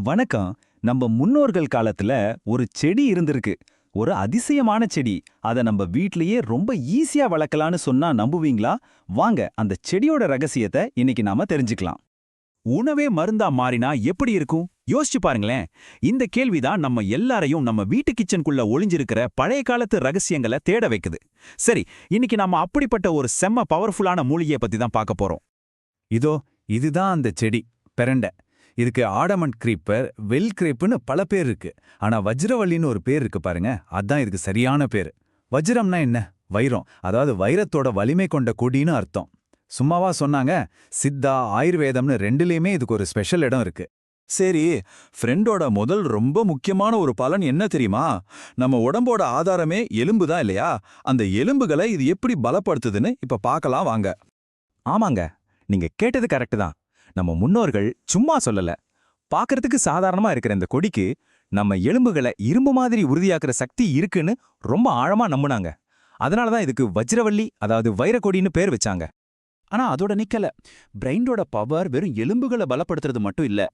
வணக்கம். நம்ம முன்னோர்கள் காலத்துல ஒரு செடி இருந்திருக்கு. ஒரு அதிசயமான செடி. அத நம்ம வீட்லயே ரொம்ப ஈஸியா வளர்க்கலான்னு சொன்னா நம்புவீங்களா? வாங்க அந்த செடியோட ரகசியத்தை இன்னைக்கு நாம தெரிஞ்சுக்கலாம். உணவே மருந்தா மாறினா எப்படி இருக்கும்? யோசிச்சு பாருங்களேன். இந்த கேள்விதான் நம்ம எல்லாரையும் நம்ம வீட்டு கிச்சனுக்குள்ள ஒளிஞ்சிருக்கிற பழைய காலத்து ரகசியங்களை தேட வைக்குது. சரி, இன்னைக்கு நாம அப்படிப்பட்ட ஒரு செம்ம பவர்ஃபுல்லான மூலிகையை பத்தி தான் பார்க்க போறோம். இதுதான் அந்த செடி, பெரண்டை. இதுக்கு ஆடமண்ட் கிரீப்பர், வெல் கிரேப்புன்னு பல பேர் இருக்கு. ஆனா வஜ்ரவள்ளின்னு ஒரு பேர் இருக்கு பாருங்க, அதான் இதுக்கு சரியான பேரு. வஜ்ரம்னா என்ன? வைரம், அதாவது வைரத்தோட வலிமை கொண்ட கொடின்னு அர்த்தம். சும்மாவா சொன்னாங்க? சித்தா, ஆயுர்வேதம்னு ரெண்டுலயுமே இதுக்கு ஒரு ஸ்பெஷல் இடம் இருக்கு. சரி, ஃப்ரெண்டோட முதல் ரொம்ப முக்கியமான ஒரு பலன் என்ன தெரியுமா? நம்ம உடம்போட ஆதாரமே எலும்பு தான் இல்லையா? அந்த எலும்புகளை இது எப்படி பலப்படுத்துதுன்னு இப்ப பார்க்கலாம் வாங்க. ஆமாங்க, நீங்க கேட்டது கரெக்ட் தான். நம்ம முன்னோர்கள் சும்மா சொல்லல. பார்க்கறதுக்கு சாதாரணமா இருக்கிற இந்த கொடிக்கு நம்ம எலும்புகளை இரும்பு மாதிரி உறுதியாக்குற சக்தி இருக்குன்னு ரொம்ப ஆழமா நம்புனாங்க. அதனாலதான் இதுக்கு வஜ்ரவள்ளி, அதாவது வைரக்கொடின்னு பேர் வச்சாங்க. ஆனா அதோட நிக்கல. பிரெயினோட பவர் வெறும் எலும்புகளை பலப்படுத்துறது மட்டும் இல்ல.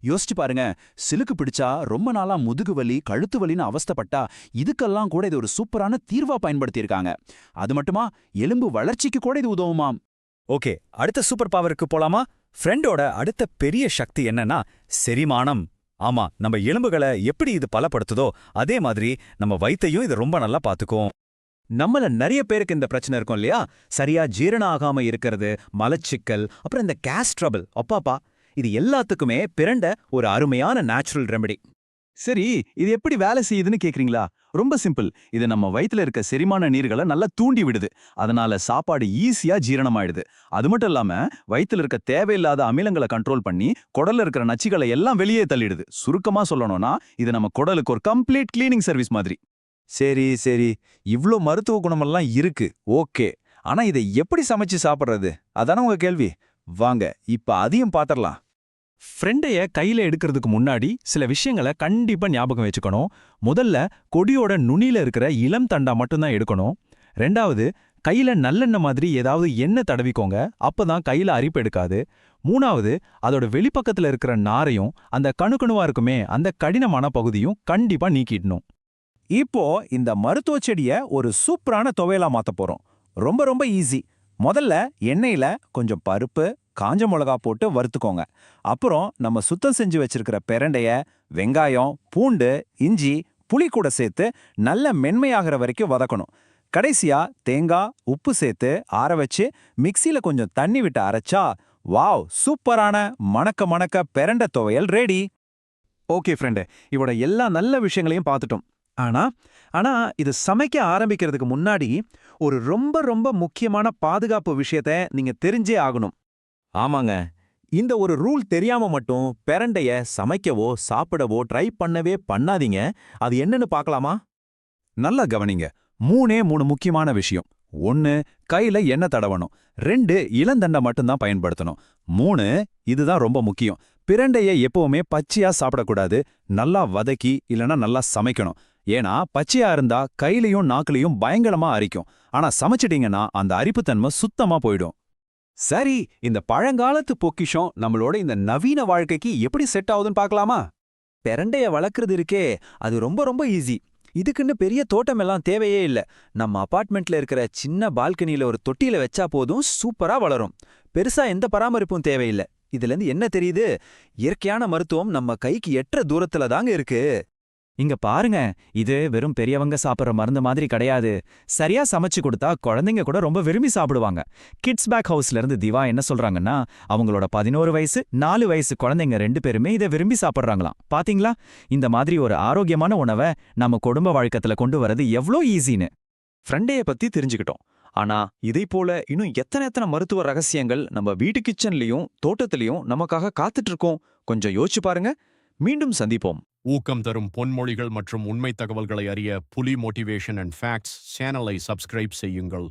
யோசிச்சு பாருங்க, சிலுக்கு பிடிச்சா ரொம்ப நாளா முதுகு வலி, கழுத்து வலின்னு அவஸ்தைப்பட்டா இதுக்கெல்லாம் கூட இது ஒரு சூப்பரான தீர்வா பயன்படுத்தியிருக்காங்க. அது மட்டுமா, எலும்பு வளர்ச்சிக்கு கூட இது உதவுமாம். ஓகே, அடுத்த சூப்பர் பவருக்கு போலாமா? ஃப்ரெண்டோட அடுத்த பெரிய சக்தி என்னன்னா செரிமானம். ஆமா, நம்ம எலும்புகளை எப்படி இது பலப்படுத்துதோ அதே மாதிரி நம்ம வயித்தையும் இது ரொம்ப நல்லா பாத்துக்கும். நம்மள நிறைய பேருக்கு இந்த பிரச்சனை இருக்கும் இல்லையா? சரியா ஜீரணம் ஆகாம இருக்கிறது, மலச்சிக்கல், அப்புறம் இந்த கேஸ் ட்ரபிள். அப்பாப்பா, இது எல்லாத்துக்குமே பிரண்டை ஒரு அருமையான நேச்சுரல் ரெமெடி. சரி, இது எப்படி வேலை செய்யுதுன்னு கேக்குறீங்களா? ரொம்ப சிம்பிள். இது நம்ம வயித்துல இருக்க செரிமான நீர்களை நல்லா தூண்டி விடுது. அதனால சாப்பாடு ஈஸியா ஜீரணமாயிடுது. அது மட்டும் இல்லாம வயித்துல இருக்க தேவையில்லாத அமிலங்களை கண்ட்ரோல் பண்ணி குடல்ல இருக்கிற நச்சுகளை எல்லாம் வெளியே தள்ளிடுது. சுருக்கமா சொல்லணும்னா இது நம்ம குடலுக்கு ஒரு கம்ப்ளீட் கிளீனிங் சர்வீஸ் மாதிரி. சரி, இவ்ளோ மருத்துவ குணமெல்லாம் இருக்கு, ஓகே. ஆனா இதை எப்படி சமைச்சு சாப்பிடுறது? அதான உங்க கேள்வி. வாங்க இப்ப அதையும் பாத்திரலாம். ஃப்ரெண்டைய கையில எடுக்கிறதுக்கு முன்னாடி சில விஷயங்களை கண்டிப்பா ஞாபகம் வச்சுக்கணும். முதல்ல கொடியோட நுனியில இருக்கிற இளம் தண்டா மட்டும்தான் எடுக்கணும். ரெண்டாவது, கையில நல்லெண்ணெய் மாதிரி ஏதாவது எண்ணெய் தடவிக்கோங்க, அப்பதான் கையில அரிப்பு எடுக்காது. மூணாவது, அதோட வெளிப்பக்கத்துல இருக்கிற நாரையும் அந்த கணுக்கணுவா இருக்குமே அந்த கடினமான பகுதியும் கண்டிப்பா நீக்கிடணும். இப்போ இந்த மருத்துவ செடிய ஒரு சூப்பரான துவையலா மாத்த போறோம். ரொம்ப ரொம்ப ஈஸி. முதல்ல எண்ணெயில கொஞ்சம் பருப்பு, காஞ்ச மிளகா போட்டு வறுத்துக்கோங்க. அப்புறம் நம்ம சுத்தம் செஞ்சு வச்சிருக்கிற பிரண்டைய, வெங்காயம், பூண்டு, இஞ்சி, புளி கூட சேர்த்து நல்ல மென்மையாகிற வரைக்கும் வதக்கணும். கடைசியா தேங்காய், உப்பு சேர்த்து ஆற வச்சு மிக்சியில கொஞ்சம் தண்ணி விட்டு அரைச்சா வாவ், சூப்பரான மணக்க மணக்க பிரண்டை துவையல் ரெடி. ஓகே ஃப்ரெண்டு, இவோட எல்லா நல்ல விஷயங்களையும் பார்த்துட்டோம். ஆனா இது சமைக்க ஆரம்பிக்கிறதுக்கு முன்னாடி ஒரு ரொம்ப ரொம்ப முக்கியமான பாதுகாப்பு விஷயத்த நீங்க தெரிஞ்சே ஆகணும். ஆமாங்க, இந்த ஒரு ரூல் தெரியாம மட்டும் பிரண்டைய சமைக்கவோ சாப்பிடவோ ட்ரை பண்ணவே பண்ணாதீங்க. அது என்னன்னு பார்க்கலாமா? நல்லா கவனிங்க. மூணு முக்கியமான விஷயம். 1, கையில எண்ணெய் தடவணும். 2, இளந்தண்டை மட்டும்தான் பயன்படுத்தணும். 3, இதுதான் ரொம்ப முக்கியம், பிரண்டைய எப்பவுமே பச்சையா சாப்பிடக்கூடாது. நல்லா வதக்கி இல்லனா நல்லா சமைக்கணும். ஏன்னா பச்சையா இருந்தா கையிலையும் நாக்குலையும் பயங்கரமா அரிக்கும். ஆனா சமைச்சிட்டீங்கன்னா அந்த அரிப்புத்தன்மை சுத்தமா போயிடும். சரி, இந்த பழங்காலத்து பொக்கிஷம் நம்மளோட இந்த நவீன வாழ்க்கைக்கு எப்படி செட் ஆகுதுன்னு பார்க்கலாமா? பிரண்டைய வளர்க்கறது இருக்கே, அது ரொம்ப ரொம்ப ஈஸி. இதுக்குன்னு பெரிய தோட்டம் எல்லாம் தேவையே இல்ல. நம்ம அபார்ட்மெண்ட்ல இருக்கிற சின்ன பால்கனியில ஒரு தொட்டியில வச்சா போதும், சூப்பரா வளரும். பெருசா எந்த பராமரிப்பும் தேவையில்ல. இதுல இருந்து என்ன தெரியுது? இயற்கையான மருத்துவம் நம்ம கைக்கு எட்டுற தூரத்துல தாங்க இருக்கு. இங்க பாருங்க, இது வெறும் பெரியவங்க சாப்பிட்ற மருந்து மாதிரி கிடையாது. சரியா சமைச்சு கொடுத்தா குழந்தைங்க கூட ரொம்ப விரும்பி சாப்பிடுவாங்க. கிட்ஸ் பேக் ஹவுஸ்ல இருந்து திவா என்ன சொல்றாங்கன்னா, அவங்களோட 11 வயசு 4 வயசு குழந்தைங்க 2 பேருமே இதை விரும்பி சாப்பிட்றாங்களாம். பாத்தீங்களா, இந்த மாதிரி ஒரு ஆரோக்கியமான உணவை நம்ம குடும்ப வழக்கத்துல கொண்டு வரது எவ்வளோ ஈஸின்னு. ஃப்ரெண்டைய பத்தி தெரிஞ்சுக்கிட்டோம். ஆனா இதை போல இன்னும் எத்தனை மருத்துவ ரகசியங்கள் நம்ம வீட்டு கிச்சன்லயும் தோட்டத்திலையும் நமக்காக காத்துட்டு இருக்கோம். கொஞ்சம் யோசிச்சு பாருங்க. மீண்டும் சந்திப்போம். ஊக்கம் தரும் பொன்மொழிகள் மற்றும் உண்மை தகவல்களை அறிய புலி மோட்டிவேஷன் அண்ட் ஃபேக்ட்ஸ் சேனலை சப்ஸ்கிரைப் செய்யுங்கள்.